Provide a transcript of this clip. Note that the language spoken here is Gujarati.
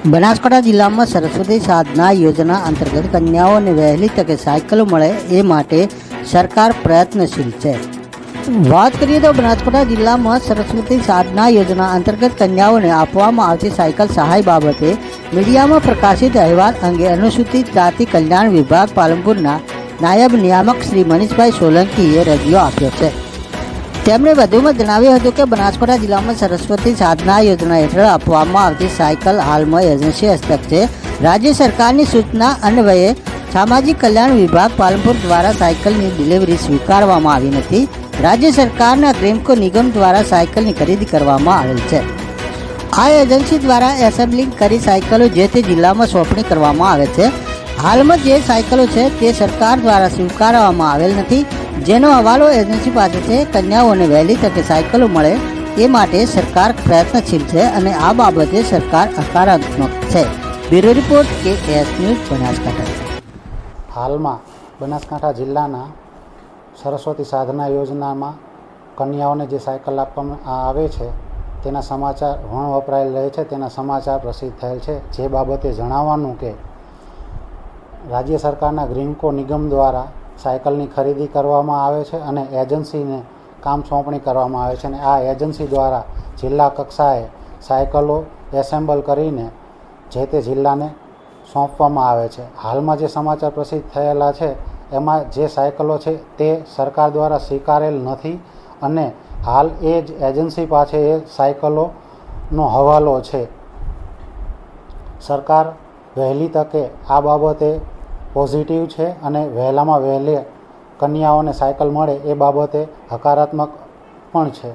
બનાસકાંઠા જિલ્લામાં સરસ્વતી સાધના યોજના અંતર્ગત કન્યાઓને વહેલી તકે સાયકલો મળે એ માટે સરકાર પ્રયત્નશીલ છે। વાત કરીએ તો બનાસકાંઠા જિલ્લામાં સરસ્વતી સાધના યોજના અંતર્ગત કન્યાઓને આપવામાં આવતી સાયકલ સહાય બાબતે મીડિયામાં પ્રકાશિત અહેવાલ અંગે અનુસૂચિત જાતિ કલ્યાણ વિભાગ પાલનપુરના નાયબ નિયામક શ્રી મનીષભાઈ સોલંકીએ રજૂઆત આપ્યો છે। તેમણે વધુમાં જણાવ્યું હતું કે બનાસકાંઠા જિલ્લામાં સરસ્વતી સાધના યોજના હેઠળ આપવામાં આવતી સાયકલ હાલમાં એજન્સી હસ્તક છે। રાજ્ય સરકારની સૂચના અન્વયે સામાજિક કલ્યાણ વિભાગ પાલનપુર દ્વારા સાયકલની ડિલિવરી સ્વીકારવામાં આવી નથી। રાજ્ય સરકારના ગ્રેમકો નિગમ દ્વારા સાયકલની ખરીદી કરવામાં આવેલ છે। આ એજન્સી દ્વારા એસેમ્બલિંગ કરી સાયકલો જે તે જિલ્લામાં સોંપણી કરવામાં આવે છે। હાલમાં જે સાયકલો છે તે સરકાર દ્વારા સ્વીકારવામાં આવેલ નથી, જેનો હવાલો એજન્સી પાસે છે। કન્યાઓને વહેલી તકે સાયકલો મળે એ માટે સરકાર પ્રયત્નશીલ છે અને આ બાબતે સરકાર હકારાત્મક છે। Bureau report KS news Banaskantha. હાલમાં બનાસકાંઠા જિલ્લાના સરસ્વતી સાધના યોજનામાં કન્યાઓને જે સાયકલ આપવામાં આવે છે તેના સમાચાર વણ વપરાયેલ રહે છે, તેના સમાચાર પ્રસિદ્ધ થયેલ છે। જે બાબતે જણાવવાનું કે રાજ્ય સરકારના ગ્રીમકો નિગમ દ્વારા સાયકલની ખરીદી કરવામાં આવે છે અને એજન્સીને કામ સોંપણી કરવામાં આવે છે અને આ એજન્સી દ્વારા જિલ્લા કક્ષાએ સાયકલો એસેમ્બલ કરીને જે તે જિલ્લાને સોંપવામાં આવે છે। હાલમાં જે સમાચાર પ્રસિદ્ધ થયેલા છે એમાં જે સાયકલો છે તે સરકાર દ્વારા સ્વીકારેલ નથી અને હાલ એ જ એજન્સી પાસે એ સાયકલોનો હવાલો છે। સરકાર વહેલી તકે આ બાબતે પોઝિટિવ છે અને વહેલામાં વહેલે કન્યાઓને સાયકલ મળે એ બાબતે હકારાત્મક પણ છે।